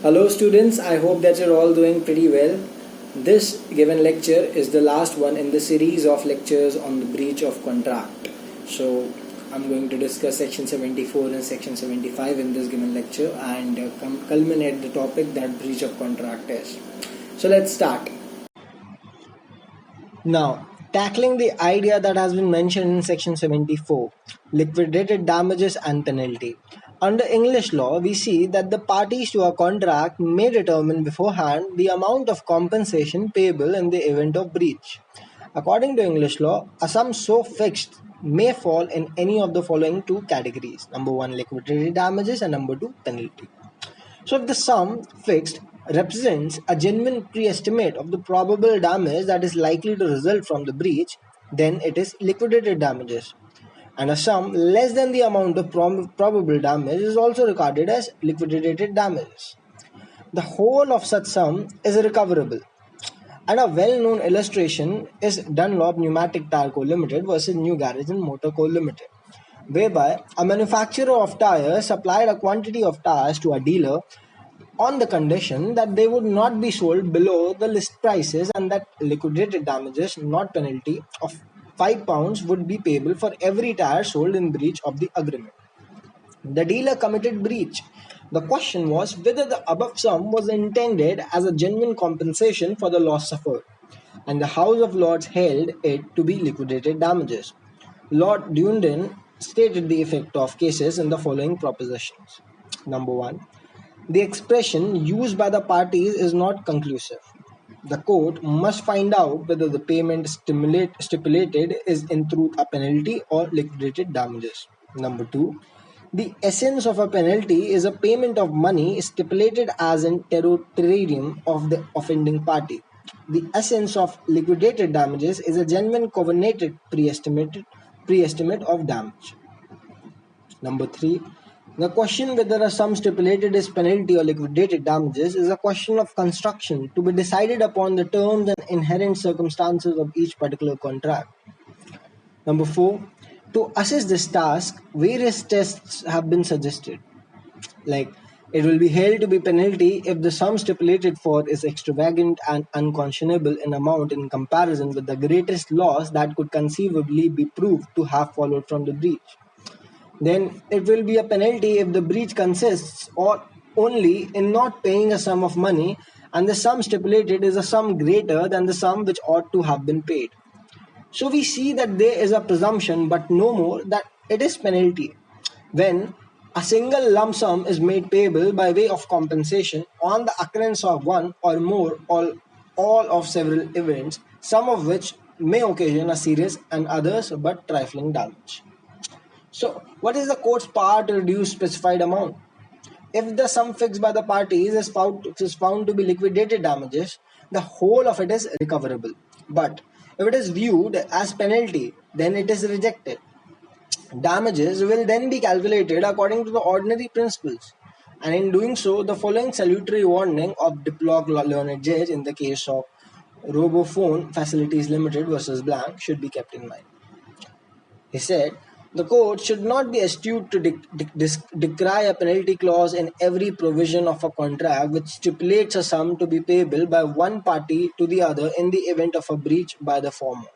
Hello students, I hope that you're all doing pretty well. This given lecture is the last one in the series of lectures on the breach of contract. So I'm going to discuss section 74 and section 75 in this given lecture and culminate the topic that breach of contract is. So let's start. Now, tackling the idea that has been mentioned in section 74, liquidated damages and penalty. Under English law, we see that the parties to a contract may determine beforehand the amount of compensation payable in the event of breach. According to English law, a sum so fixed may fall in any of the following two categories. Number one, liquidated damages, and number two, penalty. So if the sum fixed represents a genuine pre-estimate of the probable damage that is likely to result from the breach, then it is liquidated damages. And a sum less than the amount of probable damage is also regarded as liquidated damages. The whole of such sum is recoverable. And a well-known illustration is Dunlop Pneumatic Tire Co. Limited versus New Garage and Motor Co. Limited, whereby a manufacturer of tires supplied a quantity of tires to a dealer on the condition that they would not be sold below the list prices and that liquidated damages, not penalty, of £5 would be payable for every tire sold in breach of the agreement. The dealer committed breach. The question was whether the above sum was intended as a genuine compensation for the loss suffered, and the House of Lords held it to be liquidated damages. Lord Dunedin stated the effect of cases in the following propositions. Number one, the expression used by the parties is not conclusive. The court must find out whether the payment stipulated is in truth a penalty or liquidated damages. Number two, the essence of a penalty is a payment of money stipulated as in territorium of the offending party. The essence of liquidated damages is a genuine covenanted pre-estimate of damage. Number three, the question whether a sum stipulated is penalty or liquidated damages is a question of construction to be decided upon the terms and inherent circumstances of each particular contract. Number four, to assess this task, various tests have been suggested. Like, it will be held to be penalty if the sum stipulated for is extravagant and unconscionable in amount in comparison with the greatest loss that could conceivably be proved to have followed from the breach. Then it will be a penalty if the breach consists or only in not paying a sum of money and the sum stipulated is a sum greater than the sum which ought to have been paid. So we see that there is a presumption but no more that it is penalty when a single lump sum is made payable by way of compensation on the occurrence of one or more or all of several events, some of which may occasion a serious and others but trifling damage. So, what is the court's power to reduce specified amount? If the sum fixed by the parties is found to be liquidated damages, the whole of it is recoverable. But if it is viewed as penalty, then it is rejected. Damages will then be calculated according to the ordinary principles. And in doing so, the following salutary warning of Diplock learned judge in the case of Robophone Facilities Limited versus Blank should be kept in mind. He said, the court should not be astute to decry a penalty clause in every provision of a contract which stipulates a sum to be payable by one party to the other in the event of a breach by the former.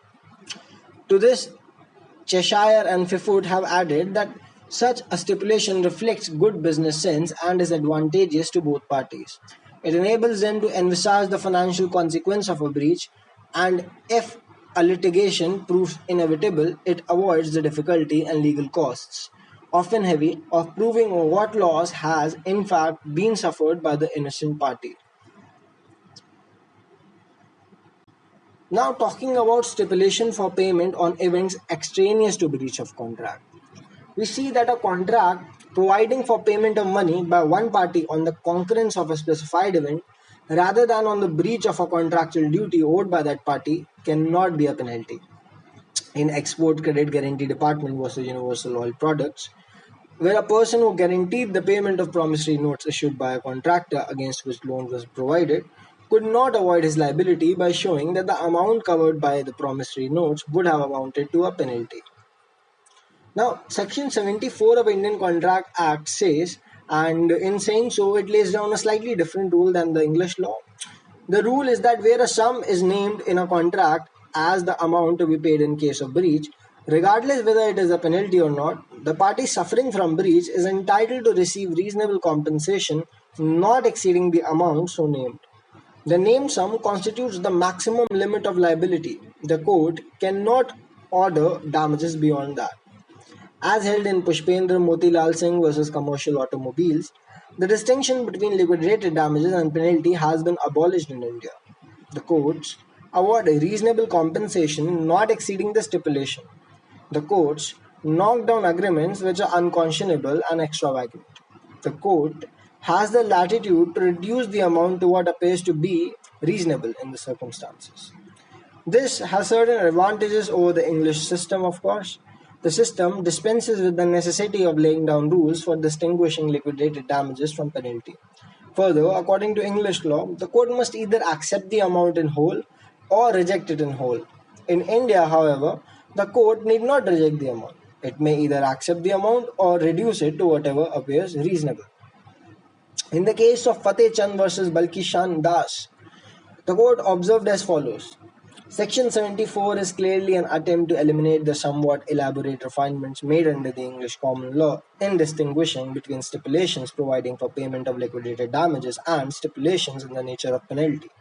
To this, Cheshire and Fifoot have added that such a stipulation reflects good business sense and is advantageous to both parties. It enables them to envisage the financial consequence of a breach, and if a litigation proves inevitable, it avoids the difficulty and legal costs, often heavy, of proving what loss has in fact been suffered by the innocent party. Now talking about stipulation for payment on events extraneous to breach of contract. We see that a contract providing for payment of money by one party on the concurrence of a specified event rather than on the breach of a contractual duty owed by that party cannot be a penalty. In Export Credit Guarantee Department versus Universal Oil Products, where a person who guaranteed the payment of promissory notes issued by a contractor against which loan was provided could not avoid his liability by showing that the amount covered by the promissory notes would have amounted to a penalty. Now, Section 74 of Indian Contract Act says And in saying so, it lays down a slightly different rule than the English law. The rule is that where a sum is named in a contract as the amount to be paid in case of breach, regardless whether it is a penalty or not, the party suffering from breach is entitled to receive reasonable compensation not exceeding the amount so named. The named sum constitutes the maximum limit of liability. The court cannot order damages beyond that. As held in Pushpendra Motilal Singh versus Commercial Automobiles, the distinction between liquidated damages and penalty has been abolished in India. The courts award a reasonable compensation not exceeding the stipulation. The courts knock down agreements which are unconscionable and extravagant. The court has the latitude to reduce the amount to what appears to be reasonable in the circumstances. This has certain advantages over the English system, of course. The system dispenses with the necessity of laying down rules for distinguishing liquidated damages from penalty. Further, according to English law, the court must either accept the amount in whole or reject it in whole. In India, however, the court need not reject the amount. It may either accept the amount or reduce it to whatever appears reasonable. In the case of Fateh Chand versus Balki Shan Das, the court observed as follows. Section 74 is clearly an attempt to eliminate the somewhat elaborate refinements made under the English common law in distinguishing between stipulations providing for payment of liquidated damages and stipulations in the nature of penalty.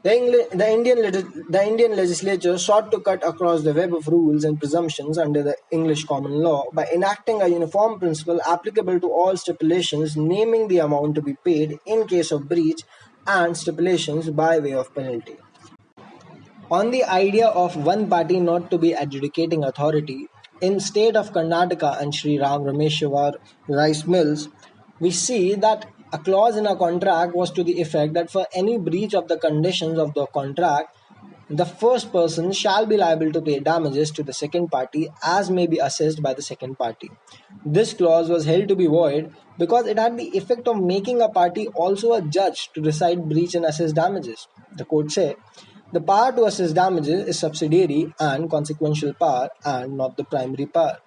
The Indian legislature sought to cut across the web of rules and presumptions under the English common law by enacting a uniform principle applicable to all stipulations, naming the amount to be paid in case of breach and stipulations by way of penalty. On the idea of one party not to be adjudicating authority, in state of Karnataka and Sri Ram Rameshwar rice mills, we see that a clause in a contract was to the effect that for any breach of the conditions of the contract, the first person shall be liable to pay damages to the second party as may be assessed by the second party. This clause was held to be void because it had the effect of making a party also a judge to decide breach and assess damages. The court said, the power to assess damages is subsidiary and consequential power and not the primary power.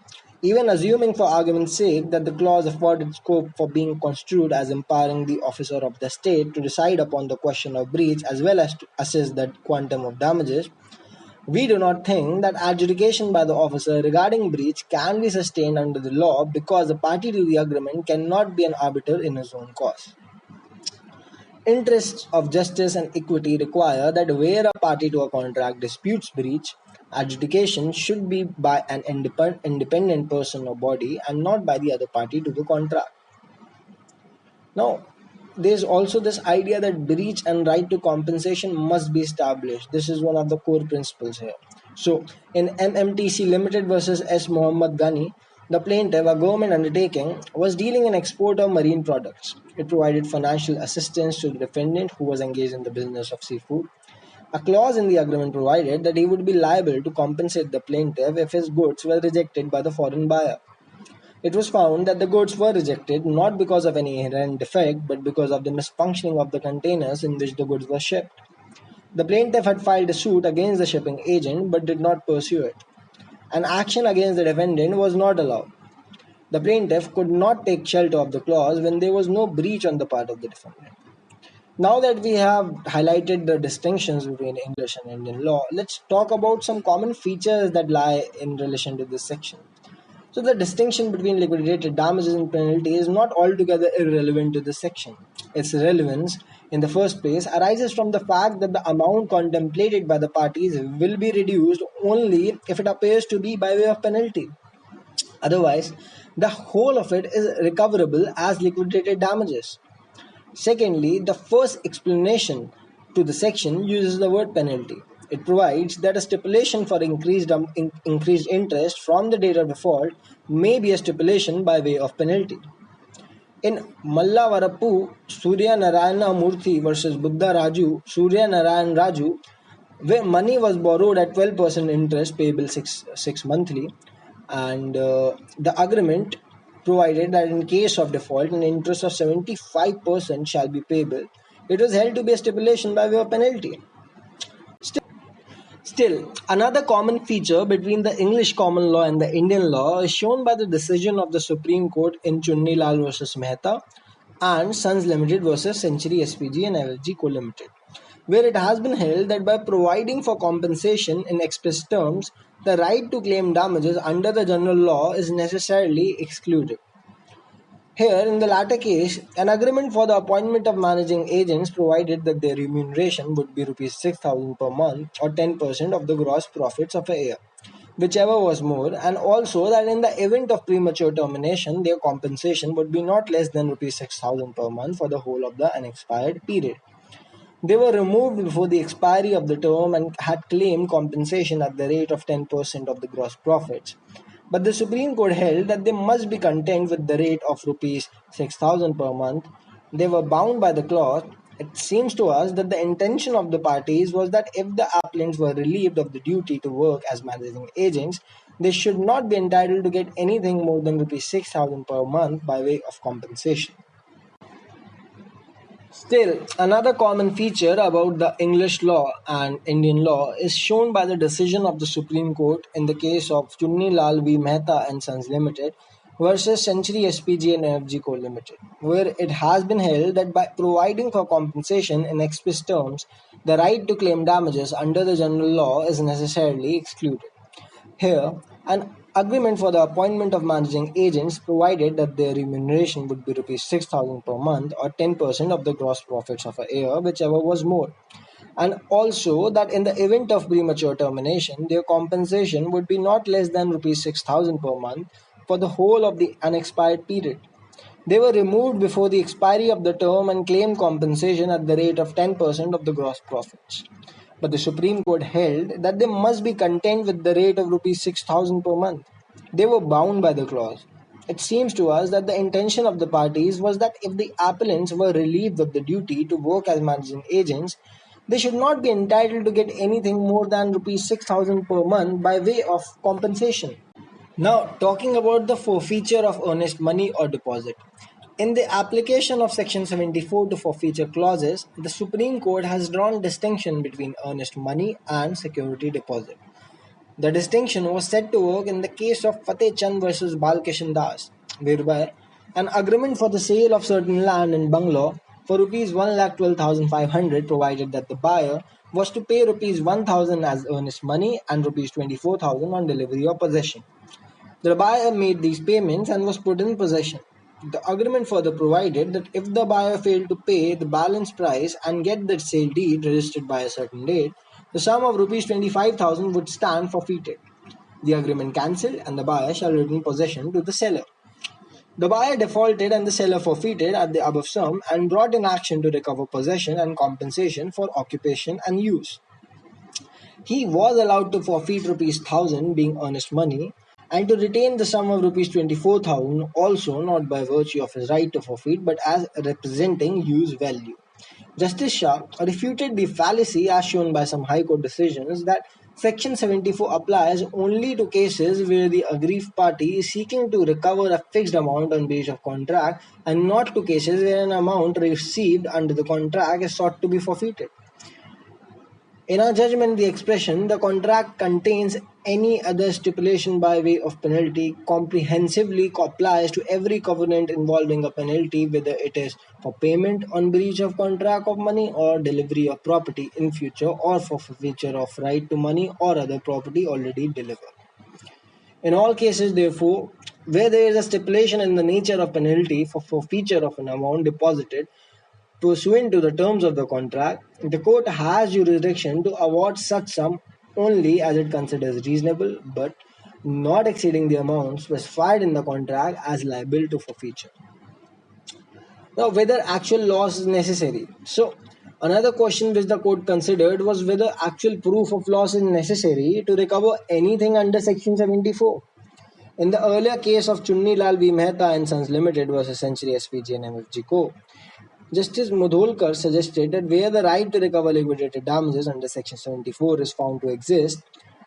Even assuming for argument's sake that the clause afforded scope for being construed as empowering the officer of the state to decide upon the question of breach as well as to assess the quantum of damages, we do not think that adjudication by the officer regarding breach can be sustained under the law because the party to the agreement cannot be an arbiter in his own cause. Interests of justice and equity require that where a party to a contract disputes breach, adjudication should be by an independent person or body and not by the other party to the contract. Now, there's also this idea that breach and right to compensation must be established. This is one of the core principles here. So, in MMTC Limited versus S. Mohammad Ghani, the plaintiff, a government undertaking, was dealing in export of marine products. It provided financial assistance to the defendant who was engaged in the business of seafood. A clause in the agreement provided that he would be liable to compensate the plaintiff if his goods were rejected by the foreign buyer. It was found that the goods were rejected not because of any inherent defect but because of the misfunctioning of the containers in which the goods were shipped. The plaintiff had filed a suit against the shipping agent but did not pursue it. An action against the defendant was not allowed. The plaintiff could not take shelter of the clause when there was no breach on the part of the defendant. Now that we have highlighted the distinctions between English and Indian law, let's talk about some common features that lie in relation to this section. So the distinction between liquidated damages and penalty is not altogether irrelevant to this section. Its relevance, in the first place, arises from the fact that the amount contemplated by the parties will be reduced only if it appears to be by way of penalty. Otherwise, the whole of it is recoverable as liquidated damages. Secondly, the first explanation to the section uses the word penalty. It provides that a stipulation for increased interest from the date of default may be a stipulation by way of penalty. In Mallavarappu, Surya Narayana Murthy versus Buddha Raju, Surya Narayan Raju, where money was borrowed at 12% interest payable six monthly, and the agreement provided that in case of default, an interest of 75% shall be payable. It was held to be a stipulation by way of penalty. Still, another common feature between the English common law and the Indian law is shown by the decision of the Supreme Court in Chunnilal versus Mehta and Sons Limited versus Century SPG and LG Co Limited, where it has been held that by providing for compensation in express terms, the right to claim damages under the general law is necessarily excluded. Here, in the latter case, an agreement for the appointment of managing agents provided that their remuneration would be Rs 6,000 per month or 10% of the gross profits of a year, whichever was more, and also that in the event of premature termination, their compensation would be not less than Rs 6,000 per month for the whole of the unexpired period. They were removed before the expiry of the term and had claimed compensation at the rate of 10% of the gross profits. But the Supreme Court held that they must be content with the rate of Rs 6,000 per month. They were bound by the clause. It seems to us that the intention of the parties was that if the applicants were relieved of the duty to work as managing agents, they should not be entitled to get anything more than Rs 6,000 per month by way of compensation. Still, another common feature about the English law and Indian law is shown by the decision of the Supreme Court in the case of Chunni Lal v Mehta and Sons Limited versus Century SPG and FG Co Limited, where it has been held that by providing for compensation in express terms, the right to claim damages under the general law is necessarily excluded. Here, an agreement for the appointment of managing agents provided that their remuneration would be Rs 6,000 per month or 10% of the gross profits of a year, whichever was more. And also that in the event of premature termination, their compensation would be not less than Rs 6,000 per month for the whole of the unexpired period. They were removed before the expiry of the term and claimed compensation at the rate of 10% of the gross profits. But the Supreme Court held that they must be content with the rate of Rs 6,000 per month. They were bound by the clause. It seems to us that the intention of the parties was that if the appellants were relieved of the duty to work as managing agents, they should not be entitled to get anything more than Rs 6,000 per month by way of compensation. Now, talking about the forfeiture of earnest money or deposit. In the application of Section 74 to forfeiture clauses, the Supreme Court has drawn distinction between earnest money and security deposit. The distinction was set to work in the case of Fateh Chand versus Balkishan Das, whereby an agreement for the sale of certain land in Banglaw for Rs 1,12,500 provided that the buyer was to pay Rs 1,000 as earnest money and Rs 24,000 on delivery or possession. The buyer made these payments and was put in possession. The agreement further provided that if the buyer failed to pay the balance price and get the sale deed registered by a certain date, the sum of Rs 25,000 would stand forfeited. The agreement cancelled and the buyer shall return possession to the seller. The buyer defaulted and the seller forfeited at the above sum and brought in action to recover possession and compensation for occupation and use. He was allowed to forfeit Rs 1,000 being earnest money and to retain the sum of Rs 24,000 also not by virtue of his right to forfeit but as representing use value. Justice Shah refuted the fallacy as shown by some High Court decisions that Section 74 applies only to cases where the aggrieved party is seeking to recover a fixed amount on breach of contract and not to cases where an amount received under the contract is sought to be forfeited. In our judgment, the expression "the contract contains any other stipulation by way of penalty" comprehensively applies to every covenant involving a penalty, whether it is for payment on breach of contract of money or delivery of property in future or for forfeiture of right to money or other property already delivered. In all cases, therefore, where there is a stipulation in the nature of penalty for forfeiture of an amount deposited pursuant to the terms of the contract, the court has jurisdiction to award such sum only as it considers reasonable, but not exceeding the amount specified in the contract as liable to forfeiture. Now, whether actual loss is necessary. So, another question which the court considered was whether actual proof of loss is necessary to recover anything under Section 74. In the earlier case of Chunni Lal v Mehta and Sons Limited versus Century SPG and MFG Co., Justice Mudholkar suggested that where the right to recover liquidated damages under Section 74 is found to exist,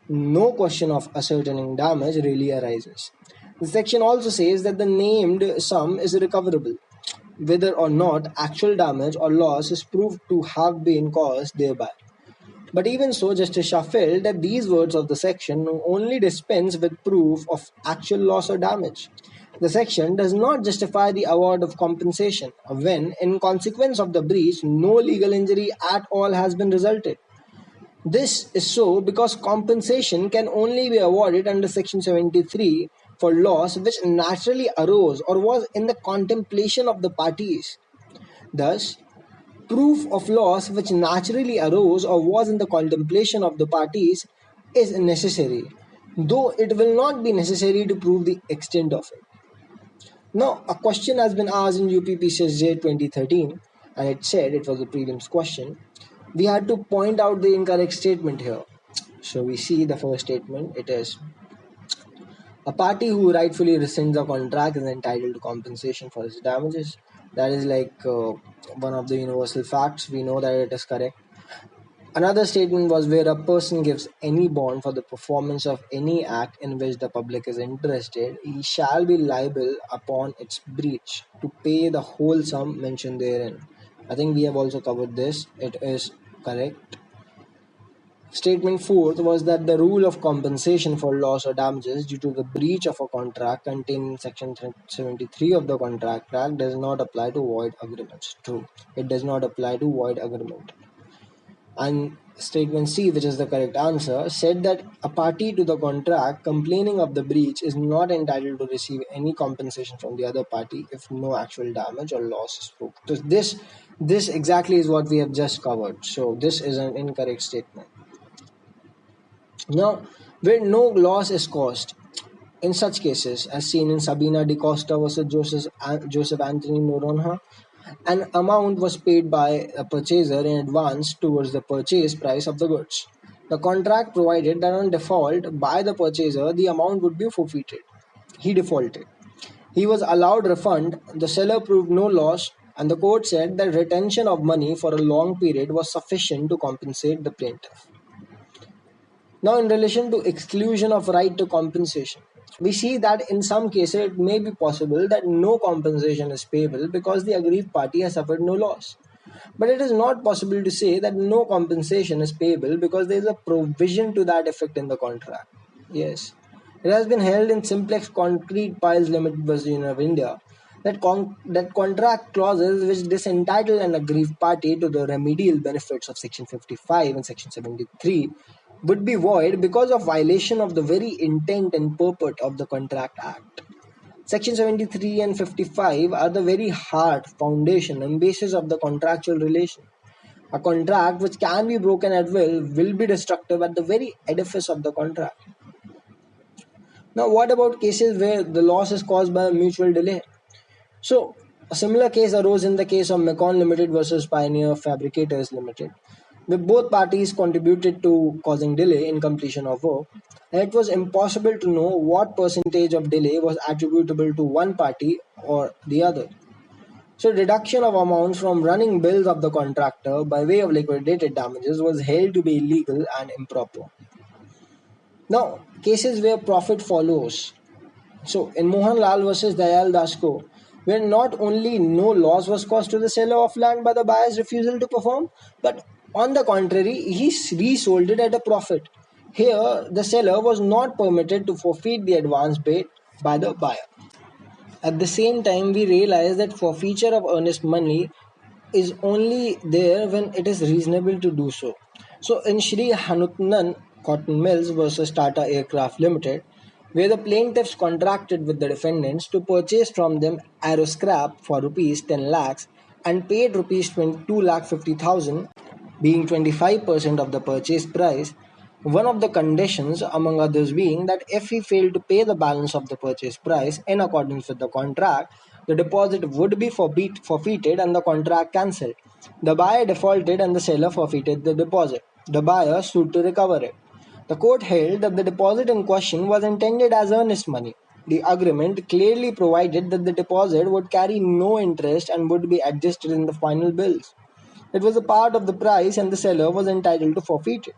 no question of ascertaining damage really arises. The section also says that the named sum is recoverable, whether or not actual damage or loss is proved to have been caused thereby. But even so, Justice Shah felt that these words of the section only dispense with proof of actual loss or damage. The section does not justify the award of compensation when, in consequence of the breach, no legal injury at all has been resulted. This is so because compensation can only be awarded under Section 73 for loss which naturally arose or was in the contemplation of the parties. Thus, proof of loss which naturally arose or was in the contemplation of the parties is necessary, though it will not be necessary to prove the extent of it. Now, a question has been asked in UPPCSJ 2013, and it said it was a prelims question. We had to point out the incorrect statement here. So we see the first statement. It is a party who rightfully rescinds a contract is entitled to compensation for its damages. That is like one of the universal facts. We know that it is correct. Another statement was where a person gives any bond for the performance of any act in which the public is interested, he shall be liable upon its breach to pay the whole sum mentioned therein. I think we have also covered this. It is correct. Statement fourth was that the rule of compensation for loss or damages due to the breach of a contract contained in Section 73 of the Contract Act does not apply to void agreements. True, it does not apply to void agreement. And statement C, which is the correct answer, said that a party to the contract complaining of the breach is not entitled to receive any compensation from the other party if no actual damage or loss is proved. So this exactly is what we have just covered. So this is an incorrect statement. Now, where no loss is caused, in such cases, as seen in Sabina de Costa versus Joseph Anthony Noronha, an amount was paid by a purchaser in advance towards the purchase price of the goods. The contract provided that on default by the purchaser, the amount would be forfeited. He defaulted. He was allowed refund, the seller proved no loss, and the court said that retention of money for a long period was sufficient to compensate the plaintiff. Now, in relation to exclusion of right to compensation, we see that in some cases it may be possible that no compensation is payable because the aggrieved party has suffered no loss. But it is not possible to say that no compensation is payable because there is a provision to that effect in the contract. Yes, it has been held in Simplex Concrete Piles Limited versus Union of India that contract clauses which disentitle an aggrieved party to the remedial benefits of Section 55 and Section 73 would be void because of violation of the very intent and purport of the Contract Act. Section 73 and 55 are the very heart, foundation and basis of the contractual relation. A contract which can be broken at will be destructive at the very edifice of the contract. Now, what about cases where the loss is caused by a mutual delay? So, a similar case arose in the case of Mecon Limited versus Pioneer Fabricators Limited, where both parties contributed to causing delay in completion of work, and it was impossible to know what percentage of delay was attributable to one party or the other. So, deduction of amounts from running bills of the contractor by way of liquidated damages was held to be illegal and improper. Now, cases where profit follows. So, in Mohan Lal versus Dayal Dasko, where not only no loss was caused to the seller of land by the buyer's refusal to perform, but on the contrary, he resold it at a profit. Here, the seller was not permitted to forfeit the advance paid by the buyer. At the same time, we realize that forfeiture of earnest money is only there when it is reasonable to do so. So, in Shri Hanutnan Cotton Mills versus Tata Aircraft Limited, where the plaintiffs contracted with the defendants to purchase from them aero scrap for rupees 10 lakhs and paid rupees 22 lakh 50,000, being 25% of the purchase price, one of the conditions, among others, being that if he failed to pay the balance of the purchase price in accordance with the contract, the deposit would be forfeited and the contract cancelled. The buyer defaulted and the seller forfeited the deposit. The buyer sued to recover it. The court held that the deposit in question was intended as earnest money. The agreement clearly provided that the deposit would carry no interest and would be adjusted in the final bills. It was a part of the price and the seller was entitled to forfeit it.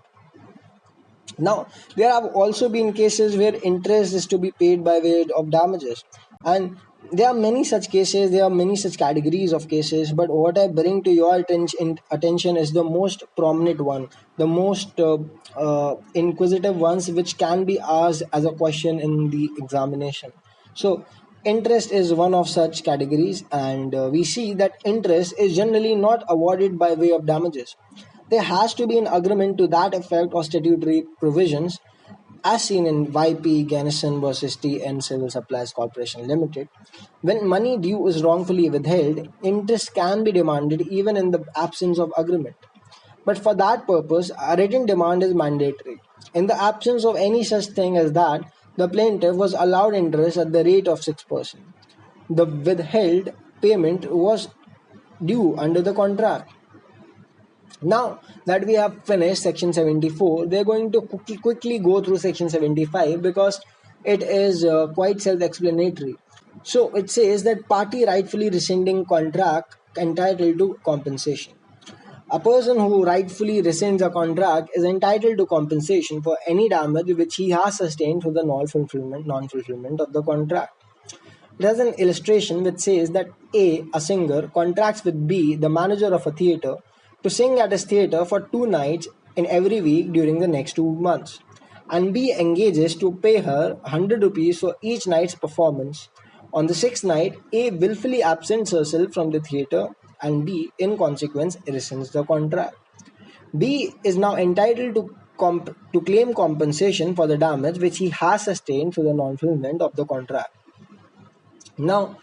Now, there have also been cases where interest is to be paid by way of damages, and there are many such cases, there are many such categories of cases. But what I bring to your attention is the most prominent one, the most inquisitive ones, which can be asked as a question in the examination. So, interest is one of such categories, and we see that interest is generally not awarded by way of damages. There has to be an agreement to that effect or statutory provisions, as seen in YP Gannison versus TN Civil Supplies Corporation Limited. When money due is wrongfully withheld, interest can be demanded even in the absence of agreement. But for that purpose, a written demand is mandatory. In the absence of any such thing as that, the plaintiff was allowed interest at the rate of 6%. The withheld payment was due under the contract. Now that we have finished section 74, they're going to quickly go through section 75 because it is quite self-explanatory. So it says that party rightfully rescinding contract entitled to compensation. A person who rightfully rescinds a contract is entitled to compensation for any damage which he has sustained through the non-fulfillment of the contract. It has an illustration which says that a singer, contracts with B, the manager of a theatre, to sing at his theatre for 2 nights in every week during the next 2 months. And B engages to pay her 100 rupees for each night's performance. On the sixth night, A willfully absents herself from the theatre and B, in consequence, rescinds the contract. B is now entitled to claim compensation for the damage which he has sustained through the non-fulfillment of the contract. Now,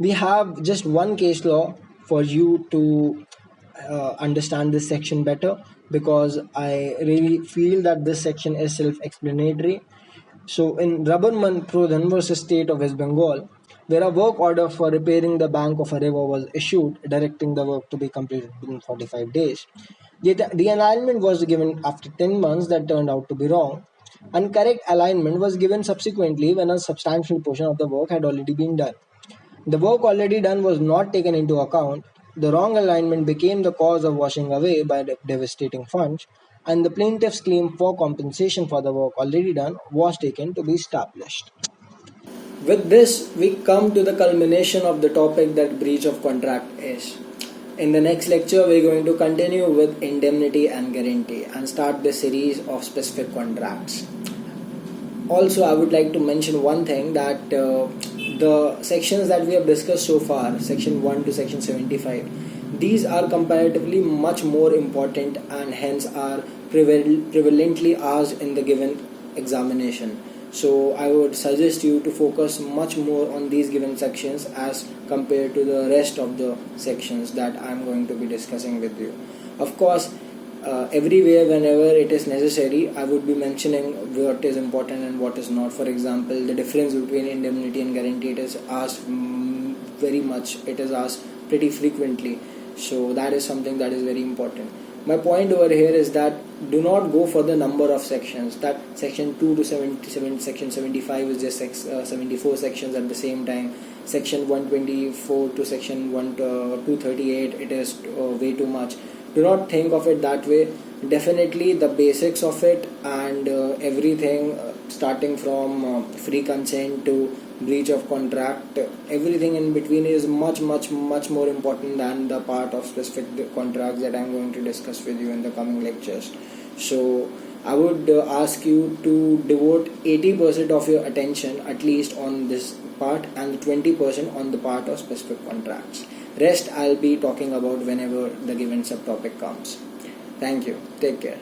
we have just one case law for you to understand this section better, because I really feel that this section is self-explanatory. So, in Rubberman Pradhan versus State of West Bengal, where a work order for repairing the bank of a river was issued, directing the work to be completed within 45 days, the alignment was given after 10 months that turned out to be wrong, and correct alignment was given subsequently when a substantial portion of the work had already been done. The work already done was not taken into account. The wrong alignment became the cause of washing away by devastating funds, and the plaintiff's claim for compensation for the work already done was taken to be established. With this, we come to the culmination of the topic that breach of contract is. In the next lecture, we're going to continue with indemnity and guarantee and start the series of specific contracts. Also, I would like to mention one thing, that the sections that we have discussed so far, section 1 to section 75, these are comparatively much more important and hence are prevalently asked in the given examination. So I would suggest you to focus much more on these given sections as compared to the rest of the sections that I am going to be discussing with you. Of course, everywhere whenever it is necessary, I would be mentioning what is important and what is not. For example, the difference between indemnity and guarantee, it is asked very much, it is asked pretty frequently. So that is something that is very important. My point over here is that do not go for the number of sections, that section 2 to 77, section 75 is just 74 sections at the same time. Section 124 to section 238, it is way too much. Do not think of it that way. Definitely the basics of it and everything, starting from free consent to breach of contract, everything in between is much more important than the part of specific contracts that I am going to discuss with you in the coming lectures. So I would ask you to devote 80% of your attention at least on this part and 20% on the part of specific contracts. Rest I'll be talking about whenever the given subtopic comes. Thank you. Take care.